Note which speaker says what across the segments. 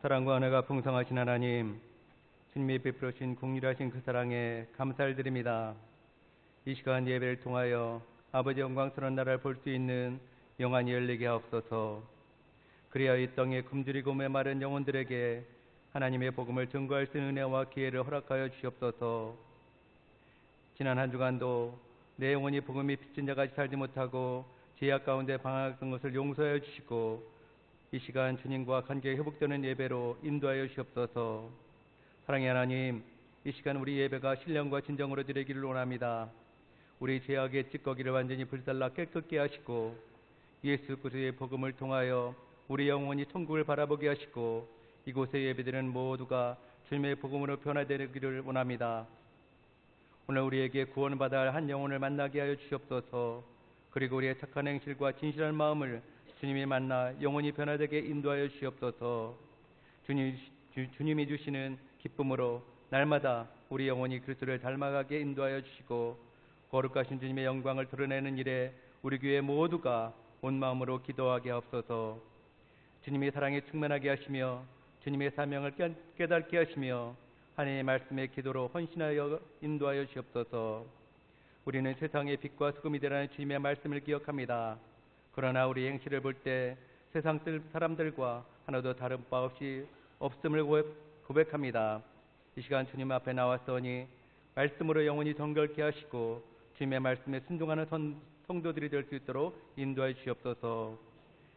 Speaker 1: 사랑과 은혜가 풍성하신 하나님, 주님이 베풀으신 국률하신 그 사랑에 감사를 드립니다. 이 시간 예배를 통하여 아버지 영광스러운 나라를 볼 수 있는 영안이 열리게 하옵소서. 그리하여 이 땅에 굶주리고 메마른 영혼들에게 하나님의 복음을 증거할 수 있는 은혜와 기회를 허락하여 주시옵소서. 지난 한 주간도 내 영혼이 복음이 비친 자같이 살지 못하고 죄악 가운데 방황했던 것을 용서하여 주시고 이 시간 주님과 관계 회복되는 예배로 인도하여 주시옵소서. 사랑의 하나님, 이 시간 우리 예배가 신령과 진정으로 드리기를 원합니다. 우리 죄악의 찌꺼기를 완전히 불살라 깨끗게 하시고 예수 그리스도의 복음을 통하여 우리 영혼이 천국을 바라보게 하시고 이곳에 예배드리는 모두가 주님의 복음으로 변화되기를 원합니다. 오늘 우리에게 구원받아야 할 한 영혼을 만나게 하여 주시옵소서. 그리고 우리의 착한 행실과 진실한 마음을 주님이 만나 영혼이 변화되게 인도하여 주시옵소서. 주님이 주시는 기쁨으로 날마다 우리 영혼이 그리스도를 닮아가게 인도하여 주시고 거룩하신 주님의 영광을 드러내는 일에 우리 교회 모두가 온 마음으로 기도하게 하옵소서. 주님의 사랑에 충만하게 하시며 주님의 사명을 깨닫게 하시며 하나님의 말씀의 기도로 헌신하여 인도하여 주시옵소서. 우리는 세상의 빛과 소금이 되라는 주님의 말씀을 기억합니다. 그러나 우리 행실을 볼 때 세상 사람들과 하나도 다른 바 없이 없음을 고백합니다. 이 시간 주님 앞에 나왔으니 말씀으로 영혼이 정결케 하시고 주님의 말씀에 순종하는 성도들이 될 수 있도록 인도해 주시옵소서.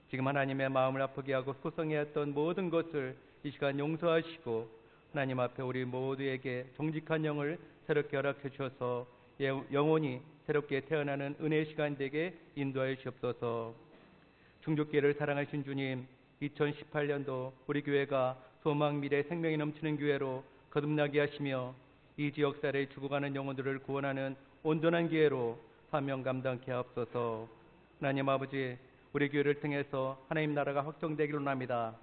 Speaker 1: 지금 하나님의 마음을 아프게 하고 소성해했던 모든 것을 이 시간 용서하시고 하나님 앞에 우리 모두에게 정직한 영을 새롭게 허락해 주셔서 영혼이 새롭게 태어나는 은혜의 시간 되게 인도하여 주시옵소서. 중족교회를 사랑하신 주님, 2018년도 우리 교회가 소망, 미래, 생명이 넘치는 교회로 거듭나게 하시며 이 지역사회에 죽어가는 영혼들을 구원하는 온전한 교회로 사명 감당케 하옵소서. 하나님 아버지, 우리 교회를 통해서 하나님 나라가 확정되기를 원합니다.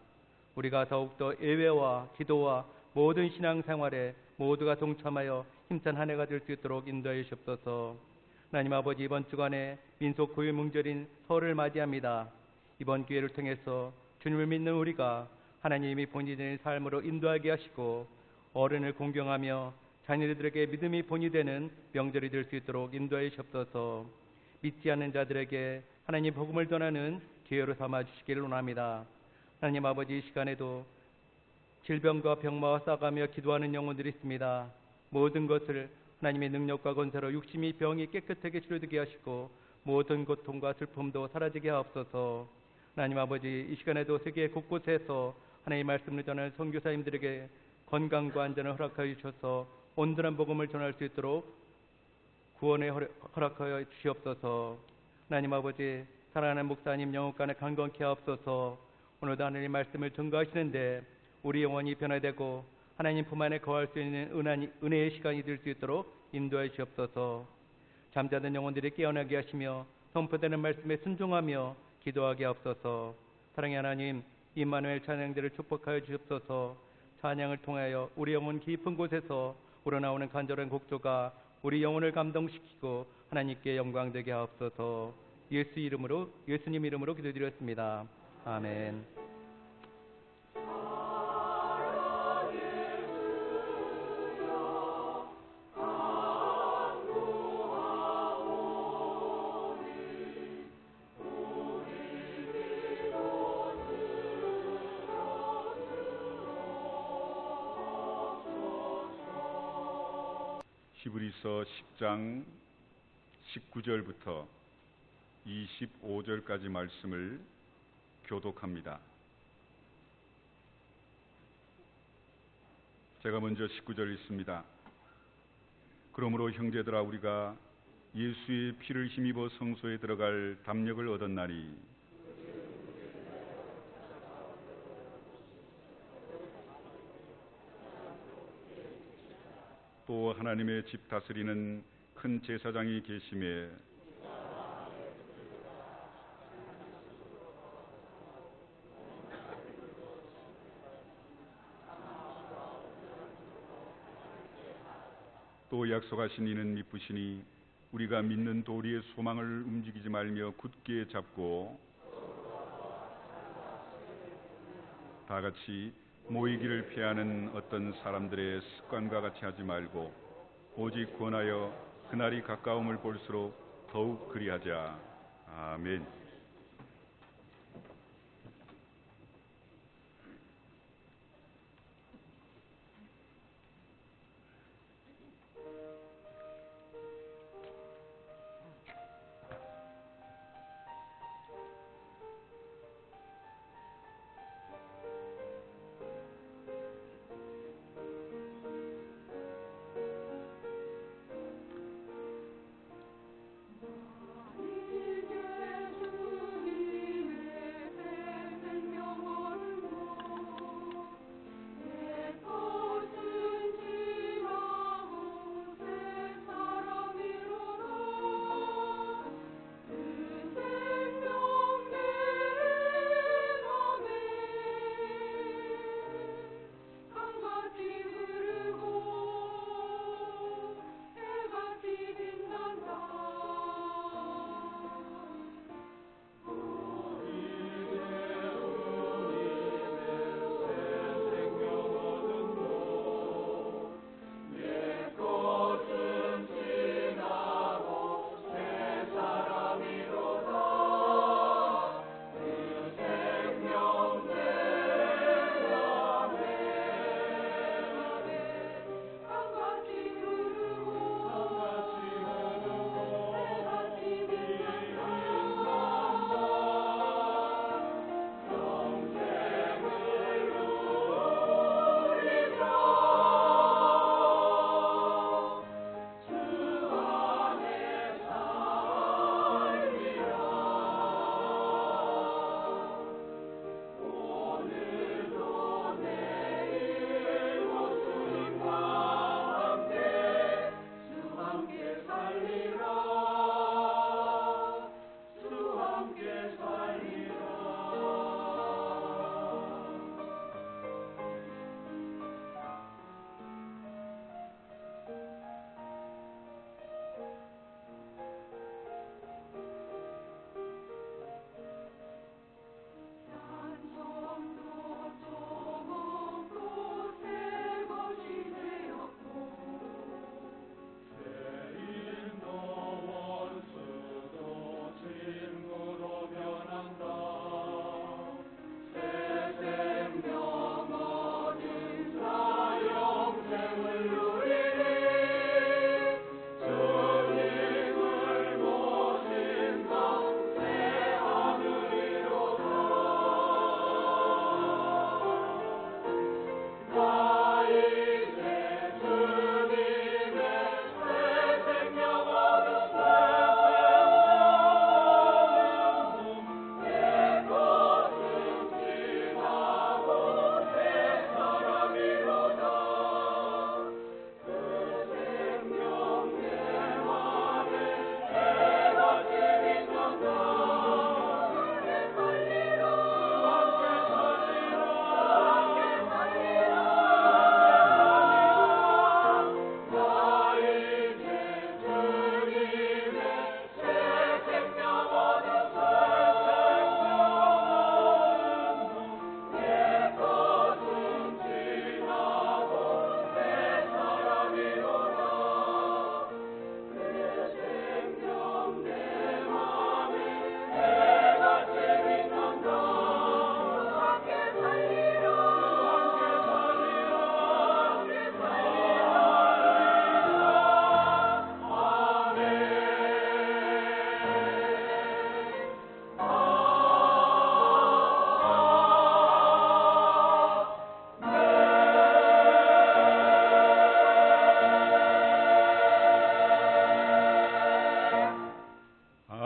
Speaker 1: 우리가 더욱더 예배와 기도와 모든 신앙생활에 모두가 동참하여 힘찬 한 해가 될 수 있도록 인도해 주시옵소서. 하나님 아버지, 이번 주간에 민속 고유 명절인 설을 맞이합니다. 이번 기회를 통해서 주님을 믿는 우리가 하나님이 본인의 삶으로 인도하게 하시고 어른을 공경하며 자녀들에게 믿음이 본이 되는 명절이 될 수 있도록 인도해 주시옵소서. 믿지 않는 자들에게 하나님 복음을 전하는 기회로 삼아 주시기를 원합니다. 하나님 아버지, 이 시간에도 질병과 병마와 싸가며 기도하는 영혼들이 있습니다. 모든 것을 하나님의 능력과 권세로 육신이 병이 깨끗하게 치료되게 하시고 모든 고통과 슬픔도 사라지게 하옵소서. 하나님 아버지, 이 시간에도 세계 곳곳에서 하나님의 말씀을 전하는 선교사님들에게 건강과 안전을 허락하여 주셔서 온전한 복음을 전할 수 있도록 구원에 허락하여 주시옵소서. 하나님 아버지, 사랑하는 목사님 영혼간에 강건케 하옵소서. 오늘도 하나님의 말씀을 증거하시는데 우리 영혼이 변화되고 하나님 품 안에 거할 수 있는 은혜의 시간이 될 수 있도록 인도해 주옵소서. 잠자던 영혼들이 깨어나게 하시며 선포되는 말씀에 순종하며 기도하게 하옵소서. 사랑의 하나님, 임마누엘 찬양들을 축복하여 주옵소서. 찬양을 통하여 우리 영혼 깊은 곳에서 우러나오는 간절한 곡조가 우리 영혼을 감동시키고 하나님께 영광되게 하옵소서. 예수님 이름으로 기도드렸습니다. 아멘.
Speaker 2: 히브리서 10장 19절부터 25절까지 말씀을 교독합니다. 제가 먼저 19절 읽습니다. 그러므로 형제들아, 우리가 예수의 피를 힘입어 성소에 들어갈 담력을 얻었나니 또 하나님의 집 다스리는 큰 제사장이 계심에 또 약속하신 이는 미쁘시니 우리가 믿는 도리의 소망을 움직이지 말며 굳게 잡고 다 같이 모이기를 피하는 어떤 사람들의 습관과 같이 하지 말고 오직 권하여 그날이 가까움을 볼수록 더욱 그리하자. 아멘.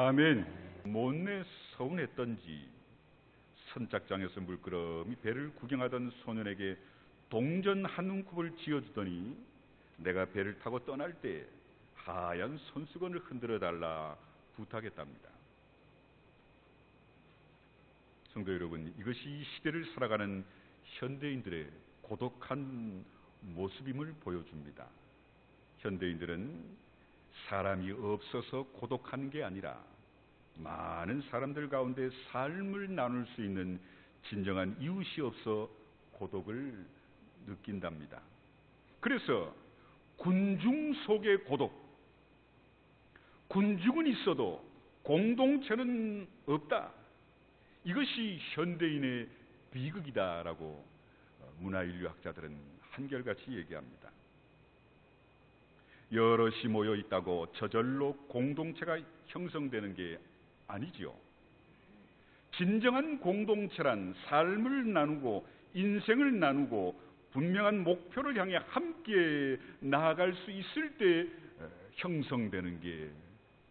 Speaker 2: 아멘. 못내 서운했던지 선착장에서 물끄러미 배를 구경하던 소년에게 동전 한 움큼을 쥐어주더니 내가 배를 타고 떠날 때 하얀 손수건을 흔들어 달라 부탁했답니다. 성도 여러분, 이것이 이 시대를 살아가는 현대인들의 고독한 모습임을 보여줍니다. 현대인들은 사람이 없어서 고독한 게 아니라 많은 사람들 가운데 삶을 나눌 수 있는 진정한 이웃이 없어 고독을 느낀답니다. 그래서 군중 속의 고독, 군중은 있어도 공동체는 없다. 이것이 현대인의 비극이다라고 문화인류학자들은 한결같이 얘기합니다. 여럿이 모여 있다고 저절로 공동체가 형성되는 게 아니지요. 진정한 공동체란 삶을 나누고 인생을 나누고 분명한 목표를 향해 함께 나아갈 수 있을 때 형성되는 게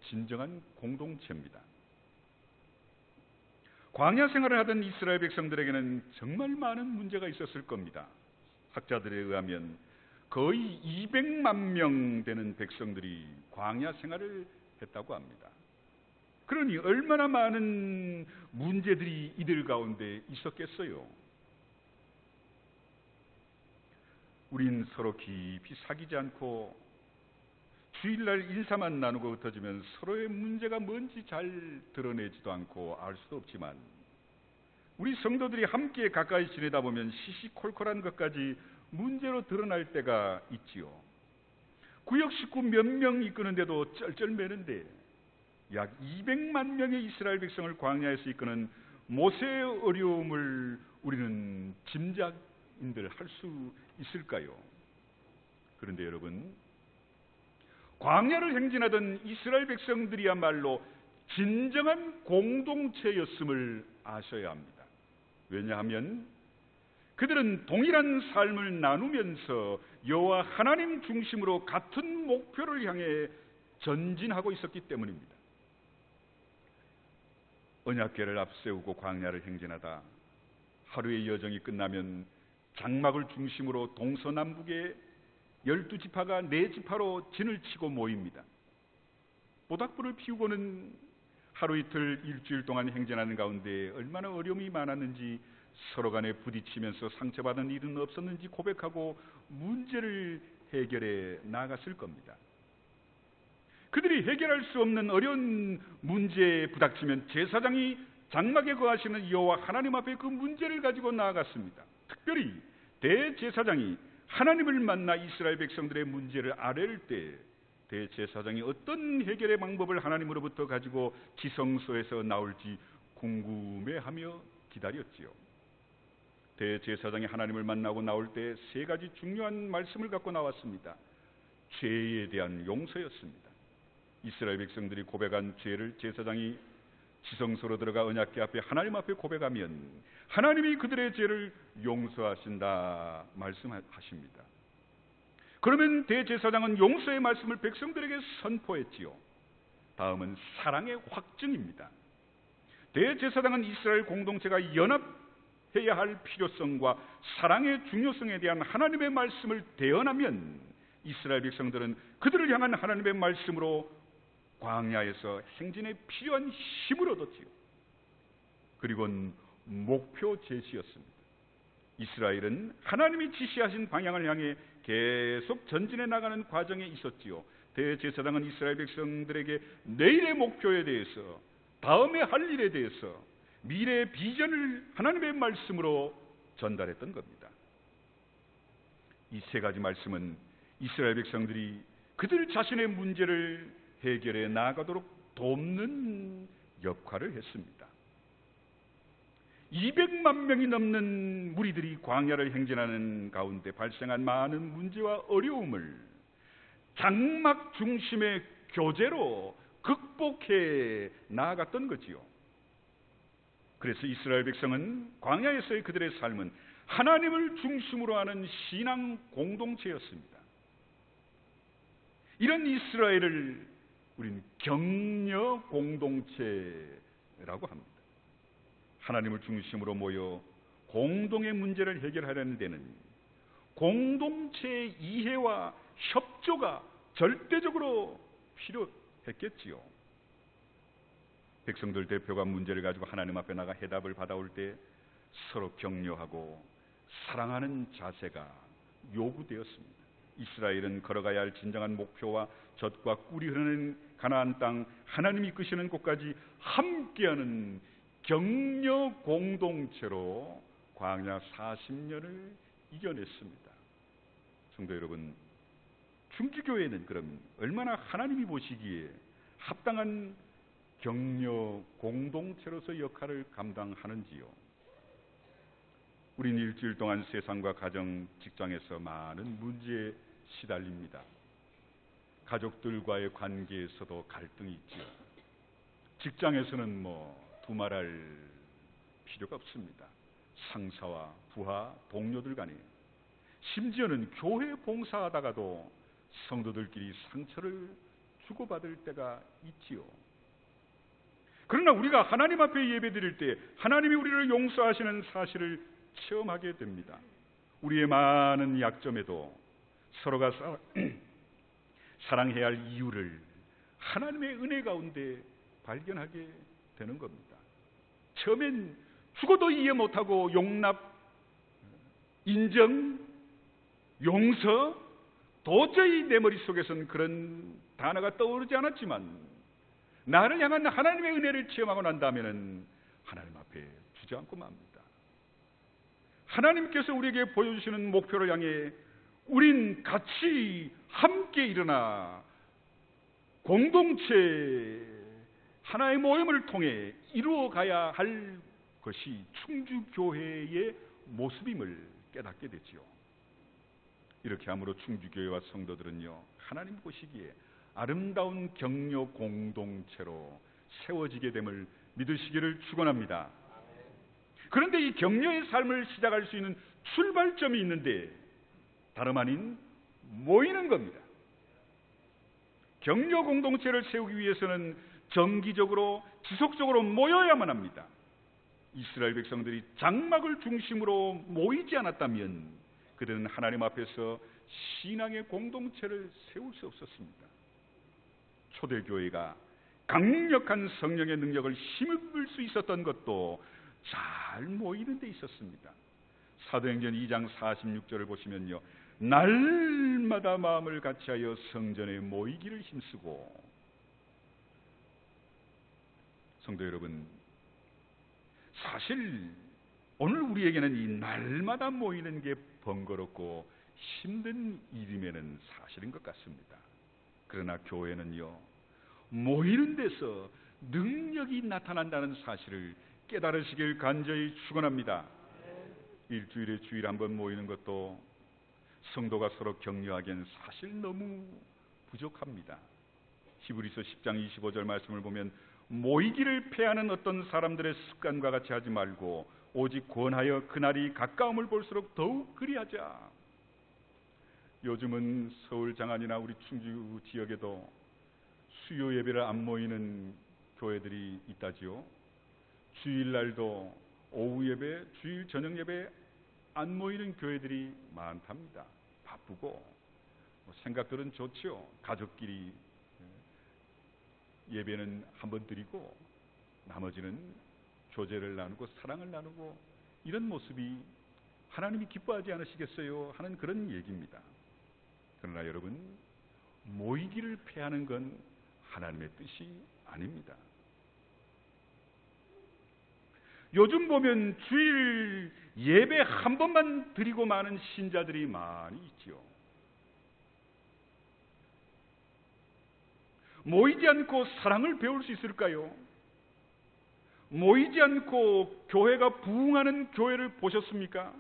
Speaker 2: 진정한 공동체입니다. 광야 생활을 하던 이스라엘 백성들에게는 정말 많은 문제가 있었을 겁니다. 학자들에 의하면 거의 200만 명 되는 백성들이 광야 생활을 했다고 합니다. 그러니 얼마나 많은 문제들이 이들 가운데 있었겠어요. 우린 서로 깊이 사귀지 않고 주일날 인사만 나누고 흩어지면 서로의 문제가 뭔지 잘 드러내지도 않고 알 수도 없지만, 우리 성도들이 함께 가까이 지내다 보면 시시콜콜한 것까지 문제로 드러날 때가 있지요. 구역 식구 몇 명 이끄는데도 쩔쩔매는데 약 200만 명의 이스라엘 백성을 광야에서 이끄는 모세의 어려움을 우리는 짐작인들 할 수 있을까요? 그런데 여러분, 광야를 행진하던 이스라엘 백성들이야말로 진정한 공동체였음을 아셔야 합니다. 왜냐하면 그들은 동일한 삶을 나누면서 여호와 하나님 중심으로 같은 목표를 향해 전진하고 있었기 때문입니다. 언약궤를 앞세우고 광야를 행진하다 하루의 여정이 끝나면 장막을 중심으로 동서남북의 12지파가 4지파로 진을 치고 모입니다. 모닥불을 피우고는 하루 이틀 일주일 동안 행진하는 가운데 얼마나 어려움이 많았는지, 서로 간에 부딪히면서 상처받은 일은 없었는지 고백하고 문제를 해결해 나갔을 겁니다. 그들이 해결할 수 없는 어려운 문제에 부닥치면 제사장이 장막에 거하시는 여호와 하나님 앞에 그 문제를 가지고 나아갔습니다. 특별히 대제사장이 하나님을 만나 이스라엘 백성들의 문제를 아뢰을 때 대제사장이 어떤 해결의 방법을 하나님으로부터 가지고 지성소에서 나올지 궁금해하며 기다렸지요. 대제사장이 하나님을 만나고 나올 때 3가지 중요한 말씀을 갖고 나왔습니다. 죄에 대한 용서였습니다. 이스라엘 백성들이 고백한 죄를 제사장이 지성소로 들어가 언약궤 앞에 하나님 앞에 고백하면 하나님이 그들의 죄를 용서하신다 말씀하십니다. 그러면 대제사장은 용서의 말씀을 백성들에게 선포했지요. 다음은 사랑의 확증입니다. 대제사장은 이스라엘 공동체가 연합해야 할 필요성과 사랑의 중요성에 대한 하나님의 말씀을 대언하면 이스라엘 백성들은 그들을 향한 하나님의 말씀으로 광야에서 행진에 필요한 힘을 얻었지요. 그리고는 목표 제시였습니다. 이스라엘은 하나님이 지시하신 방향을 향해 계속 전진해 나가는 과정에 있었지요. 대제사장은 이스라엘 백성들에게 내일의 목표에 대해서, 다음에 할 일에 대해서 미래의 비전을 하나님의 말씀으로 전달했던 겁니다. 이 3가지 말씀은 이스라엘 백성들이 그들 자신의 문제를 해결해 나가도록 돕는 역할을 했습니다. 200만 명이 넘는 무리들이 광야를 행진하는 가운데 발생한 많은 문제와 어려움을 장막 중심의 교제로 극복해 나아갔던 거지요. 그래서 이스라엘 백성은 광야에서의 그들의 삶은 하나님을 중심으로 하는 신앙 공동체였습니다. 이런 이스라엘을 우리는 격려 공동체라고 합니다. 하나님을 중심으로 모여 공동의 문제를 해결하려는 데는 공동체의 이해와 협조가 절대적으로 필요했겠지요. 백성들 대표가 문제를 가지고 하나님 앞에 나가 해답을 받아올 때 서로 격려하고 사랑하는 자세가 요구되었습니다. 이스라엘은 걸어가야 할 진정한 목표와 젖과 꿀이 흐르는 가나안 땅, 하나님이 이끄시는 곳까지 함께하는 격려 공동체로 광야 40년을 이겨냈습니다. 성도 여러분, 충주교회는 그럼 얼마나 하나님이 보시기에 합당한 격려 공동체로서 역할을 감당하는지요? 우린 일주일 동안 세상과 가정, 직장에서 많은 문제에 시달립니다. 가족들과의 관계에서도 갈등이 있지요. 직장에서는 두말할 필요가 없습니다. 상사와 부하, 동료들 간에, 심지어는 교회 봉사하다가도 성도들끼리 상처를 주고받을 때가 있지요. 그러나 우리가 하나님 앞에 예배드릴 때 하나님이 우리를 용서하시는 사실을 체험하게 됩니다. 우리의 많은 약점에도 서로가 사랑해야 할 이유를 하나님의 은혜 가운데 발견하게 되는 겁니다. 처음엔 죽어도 이해 못하고 용납, 인정, 용서, 도저히 내 머릿속에선 그런 단어가 떠오르지 않았지만 나를 향한 하나님의 은혜를 체험하고 난 다음에는 하나님 앞에 주저앉고 맙니다. 하나님께서 우리에게 보여주시는 목표를 향해 우린 같이 함께 일어나 공동체 하나의 모임을 통해 이루어가야 할 것이 충주교회의 모습임을 깨닫게 되지요. 이렇게 함으로 충주교회와 성도들은요, 하나님 보시기에 아름다운 격려 공동체로 세워지게 됨을 믿으시기를 축원합니다. 그런데 이 격려의 삶을 시작할 수 있는 출발점이 있는데 다름 아닌 모이는 겁니다. 격려 공동체를 세우기 위해서는 정기적으로 지속적으로 모여야만 합니다. 이스라엘 백성들이 장막을 중심으로 모이지 않았다면 그들은 하나님 앞에서 신앙의 공동체를 세울 수 없었습니다. 초대교회가 강력한 성령의 능력을 힘입을 수 있었던 것도 잘 모이는 데 있었습니다. 사도행전 2장 46절을 보시면요, 날마다 마음을 같이하여 성전에 모이기를 힘쓰고. 성도 여러분, 사실 오늘 우리에게는 이 날마다 모이는 게 번거롭고 힘든 일임에는 사실인 것 같습니다. 그러나 교회는요, 모이는 데서 능력이 나타난다는 사실을 깨달으시길 간절히 축원합니다. 일주일에 주일 한번 모이는 것도 성도가 서로 격려하기엔 사실 너무 부족합니다. 히브리서 10장 25절 말씀을 보면 모이기를 패하는 어떤 사람들의 습관과 같이 하지 말고 오직 권하여 그날이 가까움을 볼수록 더욱 그리하자. 요즘은 서울 장안이나 우리 충주 지역에도 수요 예배를 안 모이는 교회들이 있다지요. 주일날도 오후 예배, 주일 저녁 예배 안 모이는 교회들이 많답니다. 바쁘고 생각들은 좋지요. 가족끼리 예배는 한번 드리고 나머지는 교제를 나누고 사랑을 나누고 이런 모습이 하나님이 기뻐하지 않으시겠어요? 하는 그런 얘기입니다. 그러나 여러분, 모이기를 패하는 건 하나님의 뜻이 아닙니다. 요즘 보면 주일 예배 한 번만 드리고 마는 신자들이 많이 있지요. 모이지 않고 사랑을 배울 수 있을까요? 모이지 않고 교회가 부흥하는 교회를 보셨습니까?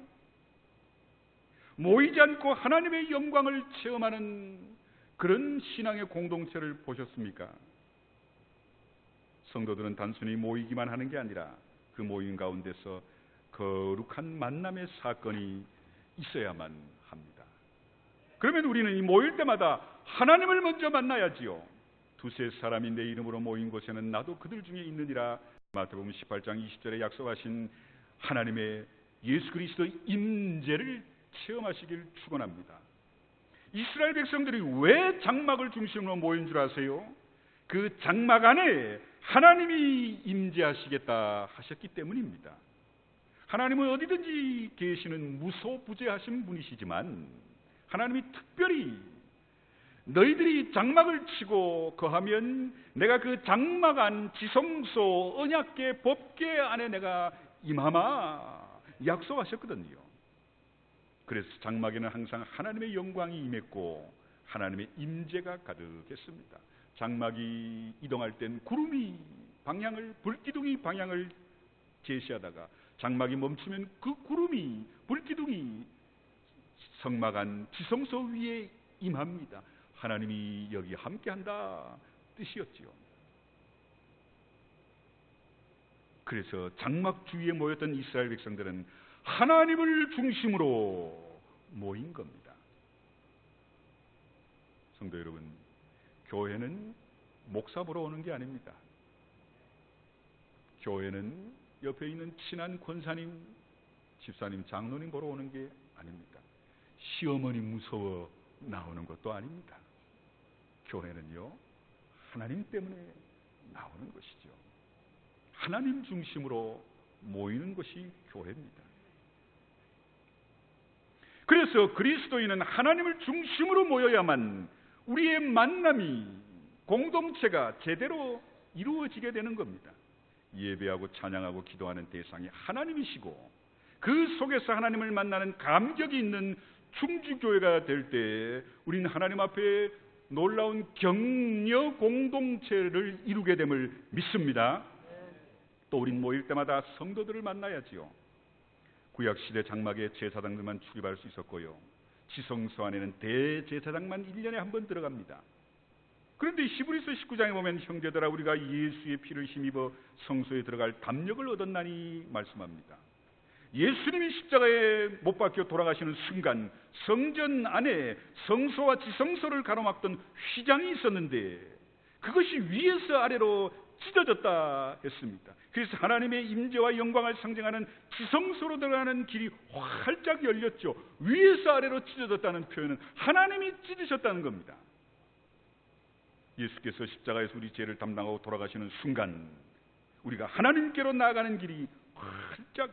Speaker 2: 모이지 않고 하나님의 영광을 체험하는 그런 신앙의 공동체를 보셨습니까? 성도들은 단순히 모이기만 하는 게 아니라 그 모임 가운데서 거룩한 만남의 사건이 있어야만 합니다. 그러면 우리는 이 모일 때마다 하나님을 먼저 만나야지요. 두세 사람이 내 이름으로 모인 곳에는 나도 그들 중에 있느니라. 마태복음 18장 20절에 약속하신 하나님의 예수 그리스도의 임재를 체험하시길 축원합니다. 이스라엘 백성들이 왜 장막을 중심으로 모인 줄 아세요? 그 장막 안에 하나님이 임재하시겠다 하셨기 때문입니다. 하나님은 어디든지 계시는 무소부재하신 분이시지만 하나님이 특별히 너희들이 장막을 치고 거하면 내가 그 장막 안 지성소 언약궤 법궤 안에 내가 임하마 약속하셨거든요. 그래서 장막에는 항상 하나님의 영광이 임했고 하나님의 임재가 가득했습니다. 장막이 이동할 땐 구름이 방향을, 불기둥이 방향을 제시하다가 장막이 멈추면 그 구름이, 불기둥이 성막 안 지성소 위에 임합니다. 하나님이 여기 함께한다 뜻이었지요. 그래서 장막 주위에 모였던 이스라엘 백성들은 하나님을 중심으로 모인 겁니다. 성도 여러분, 교회는 목사 보러 오는 게 아닙니다. 교회는 옆에 있는 친한 권사님, 집사님, 장로님 보러 오는 게 아닙니다. 시어머니 무서워 나오는 것도 아닙니다. 교회는요, 하나님 때문에 나오는 것이죠. 하나님 중심으로 모이는 것이 교회입니다. 그래서 그리스도인은 하나님을 중심으로 모여야만 우리의 만남이, 공동체가 제대로 이루어지게 되는 겁니다. 예배하고 찬양하고 기도하는 대상이 하나님이시고 그 속에서 하나님을 만나는 감격이 있는 충주교회가 될 때 우리는 하나님 앞에 놀라운 격려 공동체를 이루게 됨을 믿습니다. 또 우린 모일 때마다 성도들을 만나야지요. 구약시대 장막에 제사장들만 출입할 수 있었고요, 지성소 안에는 대제사장만 1년에 한 번 들어갑니다. 그런데 히브리서 19장에 보면 형제들아 우리가 예수의 피를 힘입어 성소에 들어갈 담력을 얻었나니 말씀합니다. 예수님이 십자가에 못 박혀 돌아가시는 순간 성전 안에 성소와 지성소를 가로막던 휘장이 있었는데 그것이 위에서 아래로 찢어졌다 했습니다. 그래서 하나님의 임재와 영광을 상징하는 지성소로 들어가는 길이 활짝 열렸죠. 위에서 아래로 찢어졌다는 표현은 하나님이 찢으셨다는 겁니다. 예수께서 십자가에서 우리 죄를 담당하고 돌아가시는 순간 우리가 하나님께로 나아가는 길이 활짝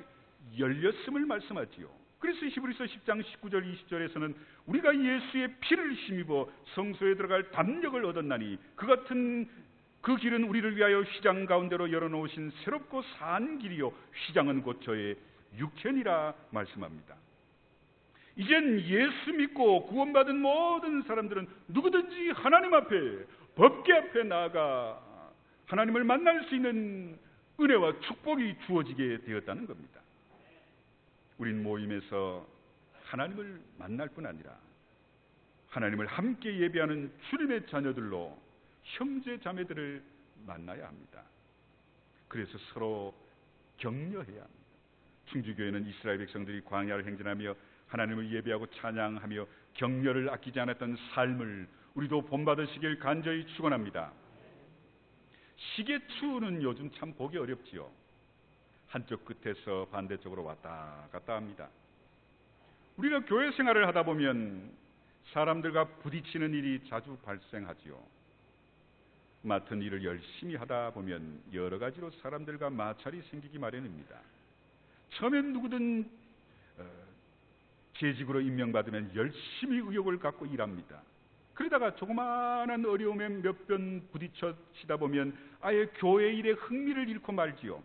Speaker 2: 열렸음을 말씀하지요. 그래서 히브리서 10장 19절 20절에서는 우리가 예수의 피를 힘입어 성소에 들어갈 담력을 얻었나니 그 같은 그 길은 우리를 위하여 휘장 가운데로 열어놓으신 새롭고 산 길이요 휘장은 곧 저의 육체니라 말씀합니다. 이젠 예수 믿고 구원받은 모든 사람들은 누구든지 하나님 앞에, 법궤 앞에 나아가 하나님을 만날 수 있는 은혜와 축복이 주어지게 되었다는 겁니다. 우린 모임에서 하나님을 만날 뿐 아니라 하나님을 함께 예배하는 주님의 자녀들로 형제 자매들을 만나야 합니다. 그래서 서로 격려해야 합니다. 충주교회는 이스라엘 백성들이 광야를 행진하며 하나님을 예배하고 찬양하며 격려를 아끼지 않았던 삶을 우리도 본받으시길 간절히 축원합니다. 시계추는 요즘 참 보기 어렵지요. 한쪽 끝에서 반대쪽으로 왔다 갔다 합니다. 우리가 교회 생활을 하다 보면 사람들과 부딪히는 일이 자주 발생하지요. 맡은 일을 열심히 하다 보면 여러 가지로 사람들과 마찰이 생기기 마련입니다. 처음엔 누구든 재직으로 임명받으면 열심히 의욕을 갖고 일합니다. 그러다가 조그마한 어려움에 몇 번 부딪혀치다 보면 아예 교회 일에 흥미를 잃고 말지요.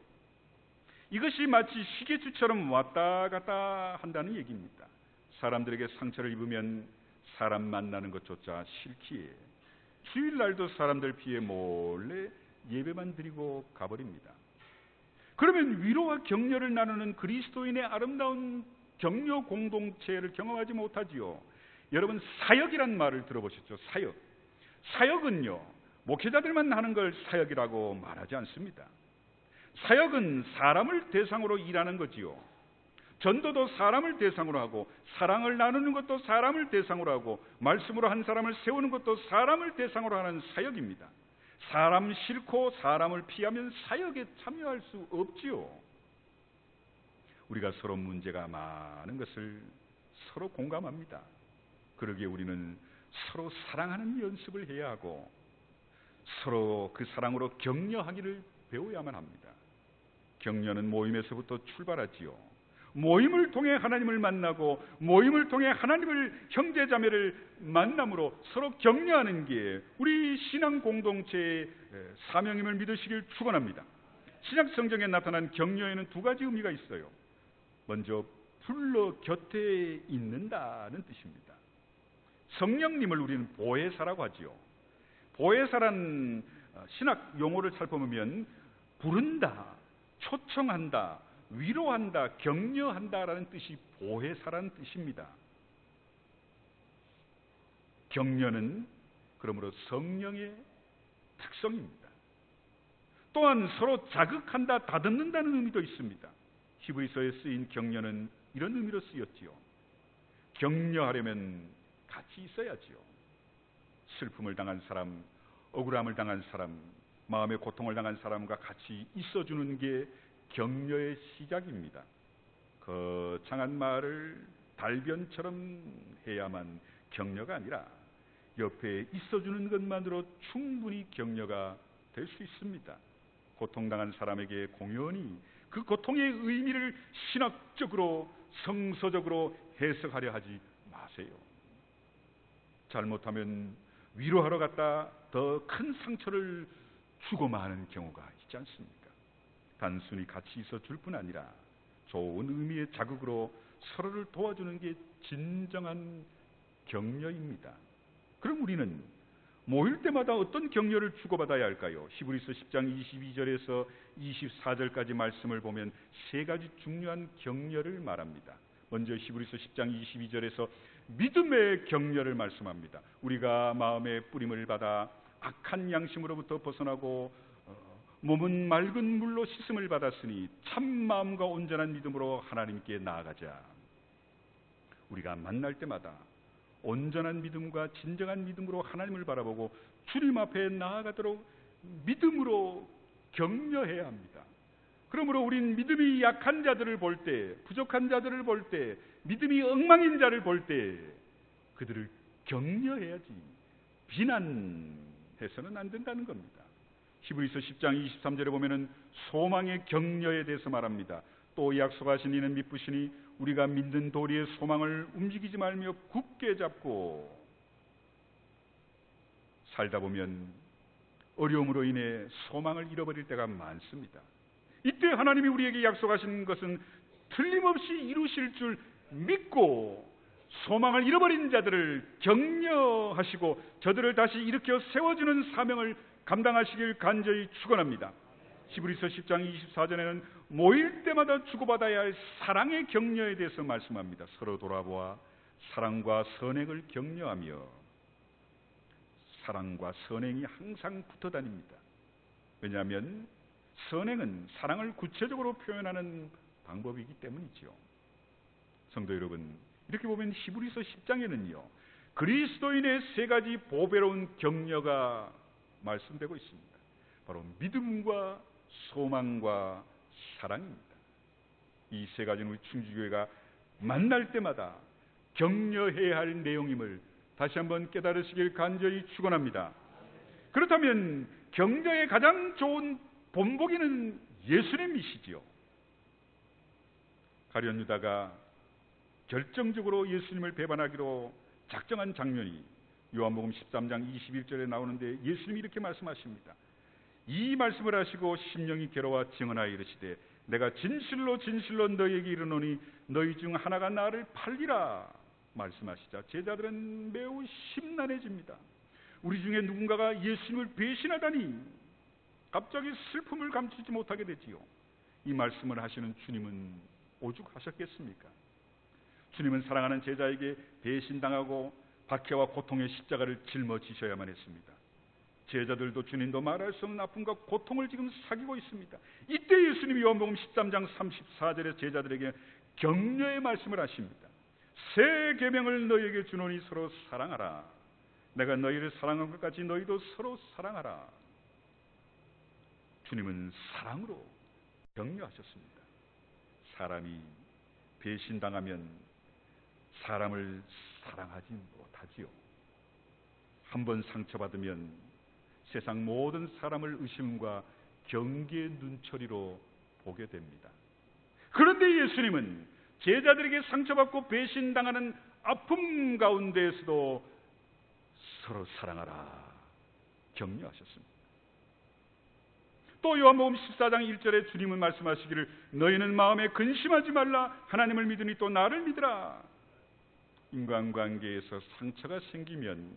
Speaker 2: 이것이 마치 시계추처럼 왔다 갔다 한다는 얘기입니다. 사람들에게 상처를 입으면 사람 만나는 것조차 싫기에 주일날도 사람들 피해 몰래 예배만 드리고 가버립니다. 그러면 위로와 격려를 나누는 그리스도인의 아름다운 격려 공동체를 경험하지 못하지요. 여러분, 사역이란 말을 들어보셨죠? 사역. 사역은요, 목회자들만 하는 걸 사역이라고 말하지 않습니다. 사역은 사람을 대상으로 일하는 거지요. 전도도 사람을 대상으로 하고, 사랑을 나누는 것도 사람을 대상으로 하고, 말씀으로 한 사람을 세우는 것도 사람을 대상으로 하는 사역입니다. 사람 싫고 사람을 피하면 사역에 참여할 수 없지요. 우리가 서로 문제가 많은 것을 서로 공감합니다. 그러기에 우리는 서로 사랑하는 연습을 해야 하고 서로 그 사랑으로 격려하기를 배워야만 합니다. 격려는 모임에서부터 출발하지요. 모임을 통해 하나님을 만나고 모임을 통해 하나님을, 형제자매를 만남으로 서로 격려하는 게 우리 신앙 공동체의 사명임을 믿으시길 축원합니다. 신약 성경에 나타난 격려에는 두 가지 의미가 있어요. 먼저 불러 곁에 있는다는 뜻입니다. 성령님을 우리는 보혜사라고 하지요. 보혜사란 신학 용어를 살펴보면 부른다, 초청한다, 위로한다, 격려한다라는 뜻이 보혜사라는 뜻입니다. 격려는 그러므로 성령의 특성입니다. 또한 서로 자극한다, 다듬는다는 의미도 있습니다. 히브리서에 쓰인 격려는 이런 의미로 쓰였지요. 격려하려면 같이 있어야지요. 슬픔을 당한 사람, 억울함을 당한 사람, 마음의 고통을 당한 사람과 같이 있어주는 게 격려의 시작입니다. 거창한 말을 달변처럼 해야만 격려가 아니라 옆에 있어주는 것만으로 충분히 격려가 될 수 있습니다. 고통당한 사람에게 공연히 그 고통의 의미를 신학적으로 성서적으로 해석하려 하지 마세요. 잘못하면 위로하러 갔다 더 큰 상처를 주고 마는 경우가 있지 않습니까? 단순히 같이 있어 줄 뿐 아니라 좋은 의미의 자극으로 서로를 도와주는 게 진정한 격려입니다. 그럼 우리는 모일 때마다 어떤 격려를 주고받아야 할까요? 히브리서 10장 22절에서 24절까지 말씀을 보면 세 가지 중요한 격려를 말합니다. 먼저 히브리서 10장 22절에서 믿음의 격려를 말씀합니다. 우리가 마음의 뿌림을 받아 악한 양심으로부터 벗어나고 몸은 맑은 물로 씻음을 받았으니 참 마음과 온전한 믿음으로 하나님께 나아가자. 우리가 만날 때마다 온전한 믿음과 진정한 믿음으로 하나님을 바라보고 주님 앞에 나아가도록 믿음으로 격려해야 합니다. 그러므로 우린 믿음이 약한 자들을 볼 때, 부족한 자들을 볼 때, 믿음이 엉망인 자를 볼 때 그들을 격려해야지 비난해서는 안 된다는 겁니다. 히브리서 10장 23절에 보면은 소망의 격려에 대해서 말합니다. 또 약속하신 이는 미쁘시니 우리가 믿는 도리의 소망을 움직이지 말며 굳게 잡고 살다 보면 어려움으로 인해 소망을 잃어버릴 때가 많습니다. 이때 하나님이 우리에게 약속하신 것은 틀림없이 이루실 줄 믿고 소망을 잃어버린 자들을 격려하시고 저들을 다시 일으켜 세워주는 사명을 감당하시길 간절히 축원합니다. 히브리서 10장 24절에는 모일 때마다 주고받아야 할 사랑의 격려에 대해서 말씀합니다. 서로 돌아보아 사랑과 선행을 격려하며 사랑과 선행이 항상 붙어 다닙니다. 왜냐하면 선행은 사랑을 구체적으로 표현하는 방법이기 때문이지요. 성도 여러분, 이렇게 보면 히브리서 10장에는요 그리스도인의 세 가지 보배로운 격려가 말씀되고 있습니다. 바로 믿음과 소망과 사랑입니다. 이 세 가지는 우리 충주교회가 만날 때마다 격려해야 할 내용임을 다시 한번 깨달으시길 간절히 축원합니다. 그렇다면 격려의 가장 좋은 본보기는 예수님이시지요. 가룟 유다가 결정적으로 예수님을 배반하기로 작정한 장면이 요한복음 13장 21절에 나오는데 예수님이 이렇게 말씀하십니다. 이 말씀을 하시고 심령이 괴로워 증언하여 이르시되 내가 진실로 진실로 너희에게 이르노니 너희 중 하나가 나를 팔리라 말씀하시자 제자들은 매우 심란해집니다. 우리 중에 누군가가 예수님을 배신하다니 갑자기 슬픔을 감추지 못하게 되지요. 이 말씀을 하시는 주님은 오죽하셨겠습니까? 주님은 사랑하는 제자에게 배신당하고 박해와 고통의 십자가를 짊어지셔야만 했습니다. 제자들도 주님도 말할 수 없는 아픔과 고통을 지금 사귀고 있습니다. 이때 예수님이 요한복음 13장 34절에 제자들에게 격려의 말씀을 하십니다. 새 계명을 너희에게 주노니 서로 사랑하라. 내가 너희를 사랑한 것 같이 너희도 서로 사랑하라. 주님은 사랑으로 격려하셨습니다. 사람이 배신당하면 사람을 사랑하지 못하지요. 한번 상처받으면 세상 모든 사람을 의심과 경계의 눈초리로 보게 됩니다. 그런데 예수님은 제자들에게 상처받고 배신당하는 아픔 가운데에서도 서로 사랑하라 격려하셨습니다. 또 요한복음 14장 1절에 주님은 말씀하시기를 너희는 마음에 근심하지 말라. 하나님을 믿으니 또 나를 믿으라. 인간관계에서 상처가 생기면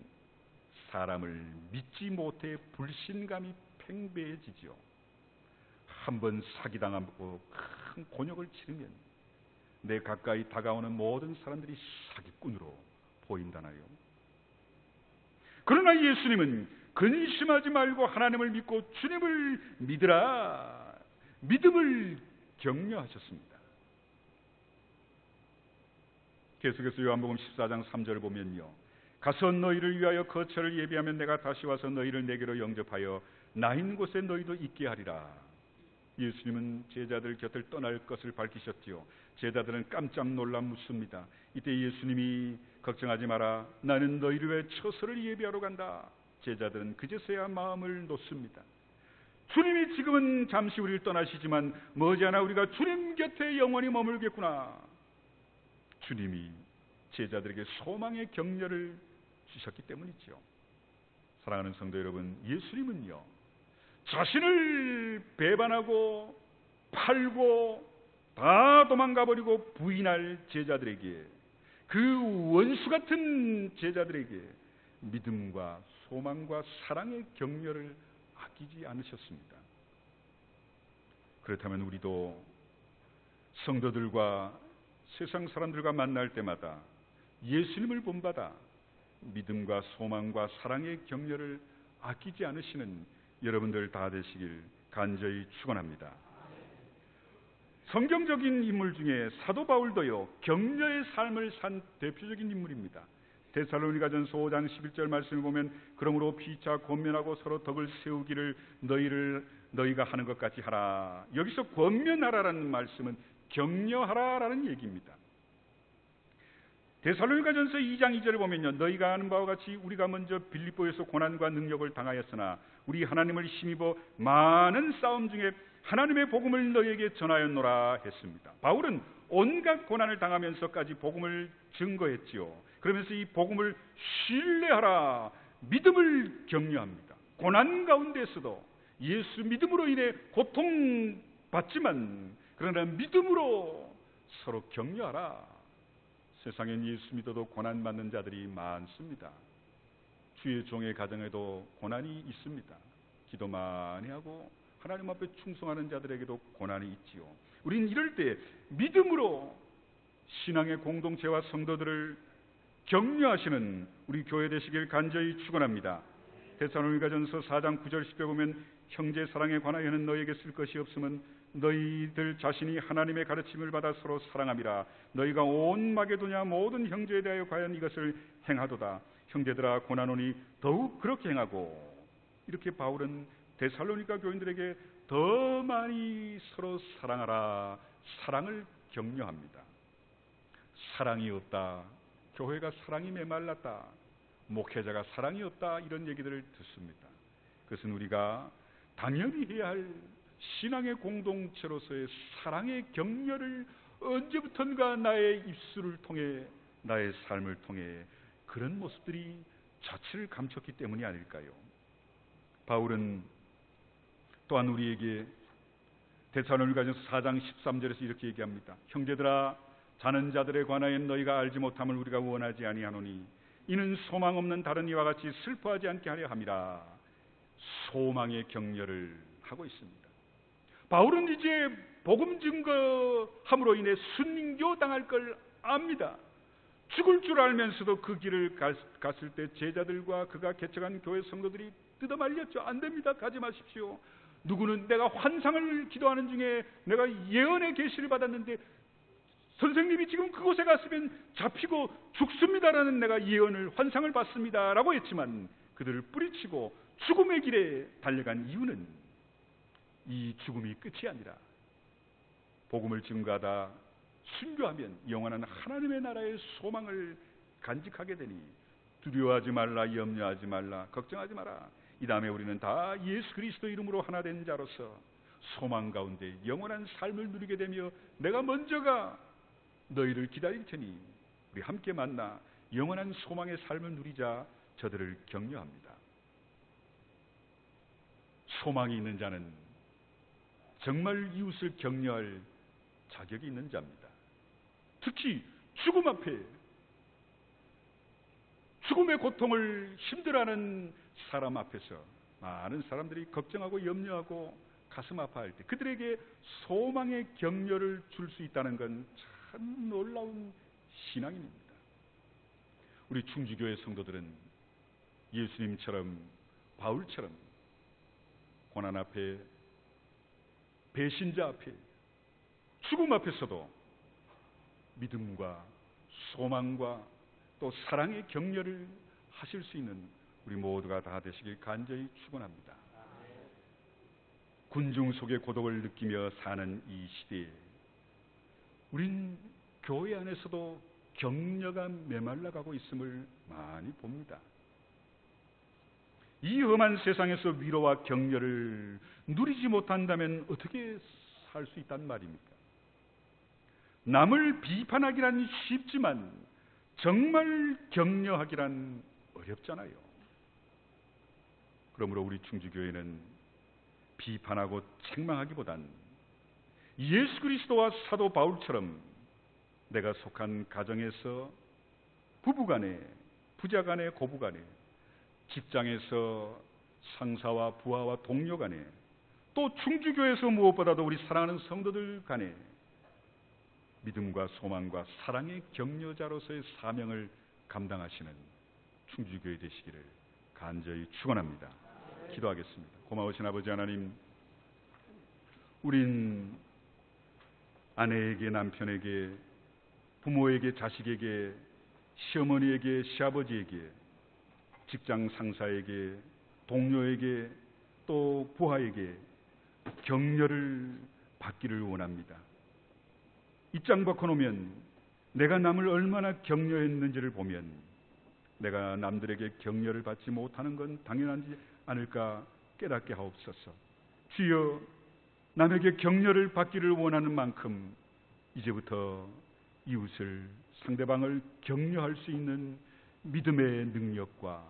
Speaker 2: 사람을 믿지 못해 불신감이 팽배해지죠. 한번 사기당하고 큰 곤욕을 치르면 내 가까이 다가오는 모든 사람들이 사기꾼으로 보인다나요. 그러나 예수님은 근심하지 말고 하나님을 믿고 주님을 믿으라. 믿음을 격려하셨습니다. 계속해서 요한복음 14장 3절을 보면요, 가서 너희를 위하여 거처를 예비하면 내가 다시 와서 너희를 내게로 영접하여 나 있는 곳에 너희도 있게 하리라. 예수님은 제자들 곁을 떠날 것을 밝히셨지요. 제자들은 깜짝 놀라 묻습니다. 이때 예수님이 걱정하지 마라. 나는 너희를 위해 처소를 예비하러 간다. 제자들은 그제서야 마음을 놓습니다. 주님이 지금은 잠시 우리를 떠나시지만 머지않아 우리가 주님 곁에 영원히 머물겠구나. 주님이 제자들에게 소망의 격려를 주셨기 때문이죠. 사랑하는 성도 여러분, 예수님은요, 자신을 배반하고 팔고 다 도망가버리고 부인할 제자들에게, 그 원수 같은 제자들에게 믿음과 소망과 사랑의 격려를 아끼지 않으셨습니다. 그렇다면 우리도 성도들과 세상 사람들과 만날 때마다 예수님을 본받아 믿음과 소망과 사랑의 격려를 아끼지 않으시는 여러분들 다 되시길 간절히 축원합니다. 성경적인 인물 중에 사도 바울도요, 격려의 삶을 산 대표적인 인물입니다. 데살로니가전서 5장 11절 말씀을 보면 그러므로 피차 권면하고 서로 덕을 세우기를 너희가 하는 것 같이 하라. 여기서 권면하라라는 말씀은 격려하라라는 얘기입니다. 데살로니가전서 2장 2절을 보면요, 너희가 아는 바와 같이 우리가 먼저 빌립보에서 고난과 능력을 당하였으나 우리 하나님을 힘입어 많은 싸움 중에 하나님의 복음을 너희에게 전하였노라 했습니다. 바울은 온갖 고난을 당하면서까지 복음을 증거했지요. 그러면서 이 복음을 신뢰하라, 믿음을 격려합니다. 고난 가운데서도 예수 믿음으로 인해 고통받지만 그러나 믿음으로 서로 격려하라. 세상엔 예수 믿어도 고난받는 자들이 많습니다. 주의 종의 가정에도 고난이 있습니다. 기도 많이 하고 하나님 앞에 충성하는 자들에게도 고난이 있지요. 우리는 이럴 때 믿음으로 신앙의 공동체와 성도들을 격려하시는 우리 교회 되시길 간절히 축원합니다. 데살로니가전서 4장 9절 10절 보면 형제 사랑에 관하여는 너희에게 쓸 것이 없으면 너희들 자신이 하나님의 가르침을 받아 서로 사랑함이라. 너희가 온 마게도냐 모든 형제에 대하여 과연 이것을 행하도다. 형제들아 고난오니 더욱 그렇게 행하고. 이렇게 바울은 데살로니가 교인들에게 더 많이 서로 사랑하라, 사랑을 격려합니다. 사랑이 없다, 교회가 사랑이 메말랐다, 목회자가 사랑이 없다, 이런 얘기들을 듣습니다. 그것은 우리가 당연히 해야 할 신앙의 공동체로서의 사랑의 격려를 언제부턴가 나의 입술을 통해, 나의 삶을 통해 그런 모습들이 자취를 감췄기 때문이 아닐까요? 바울은 또한 우리에게 데살로니가전서 4장 13절에서 이렇게 얘기합니다. 형제들아 자는 자들에 관하여 너희가 알지 못함을 우리가 원하지 아니하노니 이는 소망 없는 다른 이와 같이 슬퍼하지 않게 하려 함이라. 소망의 격려를 하고 있습니다. 바울은 이제 복음 증거함으로 인해 순교당할 걸 압니다. 죽을 줄 알면서도 그 길을 갔을 때 제자들과 그가 개척한 교회 성도들이 뜯어말렸죠. 안 됩니다, 가지 마십시오. 누구는 내가 환상을 기도하는 중에 내가 예언의 계시를 받았는데 선생님이 지금 그곳에 갔으면 잡히고 죽습니다라는 내가 예언을, 환상을 받습니다 라고 했지만 그들을 뿌리치고 죽음의 길에 달려간 이유는 이 죽음이 끝이 아니라 복음을 증거하다 순교하면 영원한 하나님의 나라의 소망을 간직하게 되니 두려워하지 말라, 염려하지 말라, 걱정하지 마라. 이 다음에 우리는 다 예수 그리스도 이름으로 하나 된 자로서 소망 가운데 영원한 삶을 누리게 되며 내가 먼저가 너희를 기다릴 테니 우리 함께 만나 영원한 소망의 삶을 누리자. 저들을 격려합니다. 소망이 있는 자는 정말 이웃을 격려할 자격이 있는 자입니다. 특히 죽음 앞에 죽음의 고통을 힘들어하는 사람 앞에서 많은 사람들이 걱정하고 염려하고 가슴 아파할 때 그들에게 소망의 격려를 줄 수 있다는 건 참 놀라운 신앙입니다. 우리 충주교회 성도들은 예수님처럼 바울처럼 고난 앞에 배신자 앞에 죽음 앞에서도 믿음과 소망과 또 사랑의 격려를 하실 수 있는 우리 모두가 다 되시길 간절히 축원합니다. 군중 속의 고독을 느끼며 사는 이 시대에 우린 교회 안에서도 격려가 메말라가고 있음을 많이 봅니다. 이 험한 세상에서 위로와 격려를 누리지 못한다면 어떻게 살 수 있단 말입니까? 남을 비판하기란 쉽지만 정말 격려하기란 어렵잖아요. 그러므로 우리 충주교회는 비판하고 책망하기보단 예수 그리스도와 사도 바울처럼 내가 속한 가정에서 부부간에, 부자간에, 고부간에, 직장에서 상사와 부하와 동료간에, 또 충주교회에서 무엇보다도 우리 사랑하는 성도들 간에 믿음과 소망과 사랑의 격려자로서의 사명을 감당하시는 충주교회 되시기를 간절히 축원합니다. 기도하겠습니다. 고마우신 아버지 하나님, 우린 아내에게, 남편에게, 부모에게, 자식에게, 시어머니에게, 시아버지에게, 직장 상사에게, 동료에게, 또 부하에게 격려를 받기를 원합니다. 입장 바꿔놓으면 내가 남을 얼마나 격려했는지를 보면 내가 남들에게 격려를 받지 못하는 건 당연하지 않을까 깨닫게 하옵소서. 주여, 남에게 격려를 받기를 원하는 만큼 이제부터 이웃을, 상대방을 격려할 수 있는 믿음의 능력과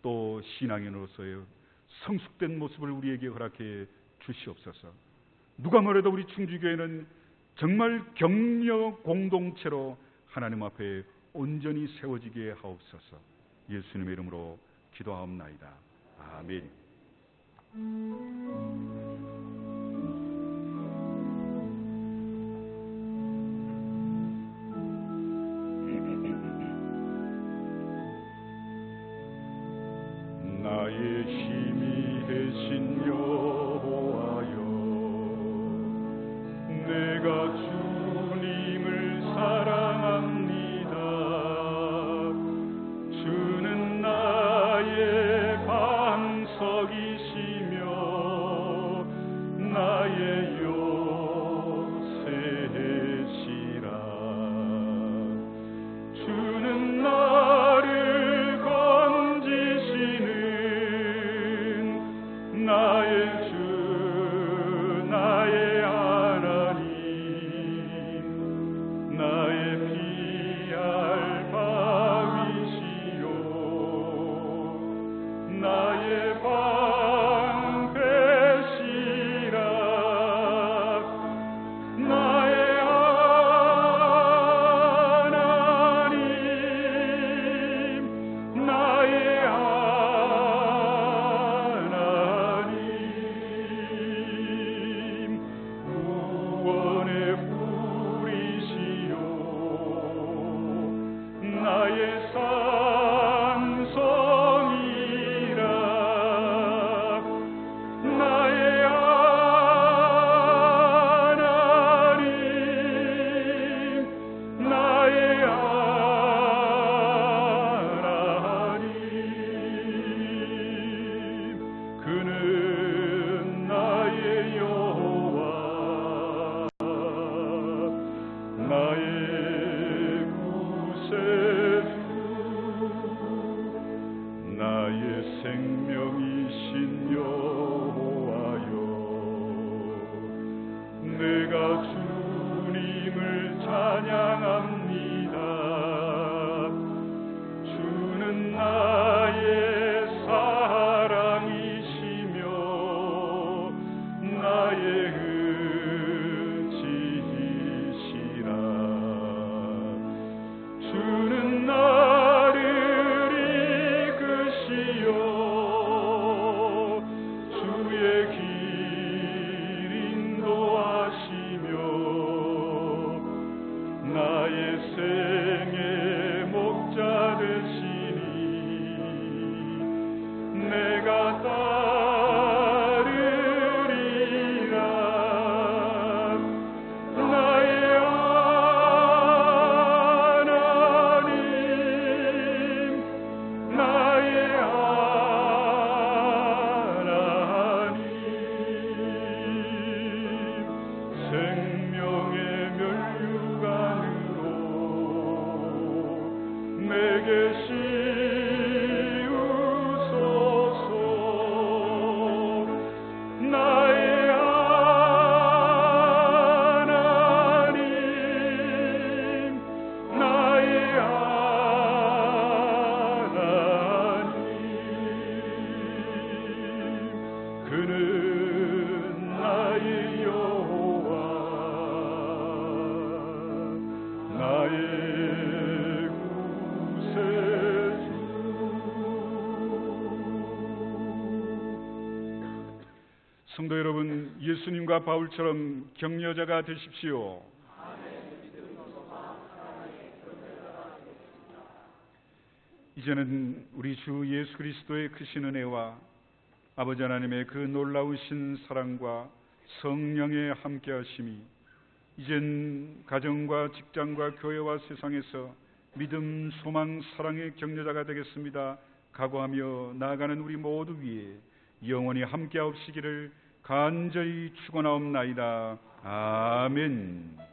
Speaker 2: 또 신앙인으로서의 성숙된 모습을 우리에게 허락해 주시옵소서. 누가 뭐래도 우리 충주교회는 정말 격려 공동체로 하나님 앞에 온전히 세워지게 하옵소서. 예수님의 이름으로 기도하옵나이다. 아멘. 나의 힘이 되신 여호와여, 내가 주님을 사랑합니다. 주는 나의 방석이시며 나의 요새시라. 주는 나를 건지시는 나의 주, 나의 하나님, 나의 피할 바위시요 나의 방패시라. 나의 하나님, 나의 하나님, 구원의 뿌리시요 나의 산성이라. 나의 하나님, 나의 하나님, 그는 나의 여호와, 나의 구세주, 나의 생명이신 여호와여, 내가 주님을 찬양합니다. 주는 나의 사랑이시며 나의 성도 여러분, 예수님과 바울처럼 격려자가 되십시오. 이제는 우리 주 예수 그리스도의 크신 은혜와 아버지 하나님의 그 놀라우신 사랑과 성령의 함께하심이 이젠 가정과 직장과 교회와 세상에서 믿음, 소망, 사랑의 격려자가 되겠습니다. 각오하며 나아가는 우리 모두 위에 영원히 함께하옵시기를 간절히 축원하옵나이다. 아멘.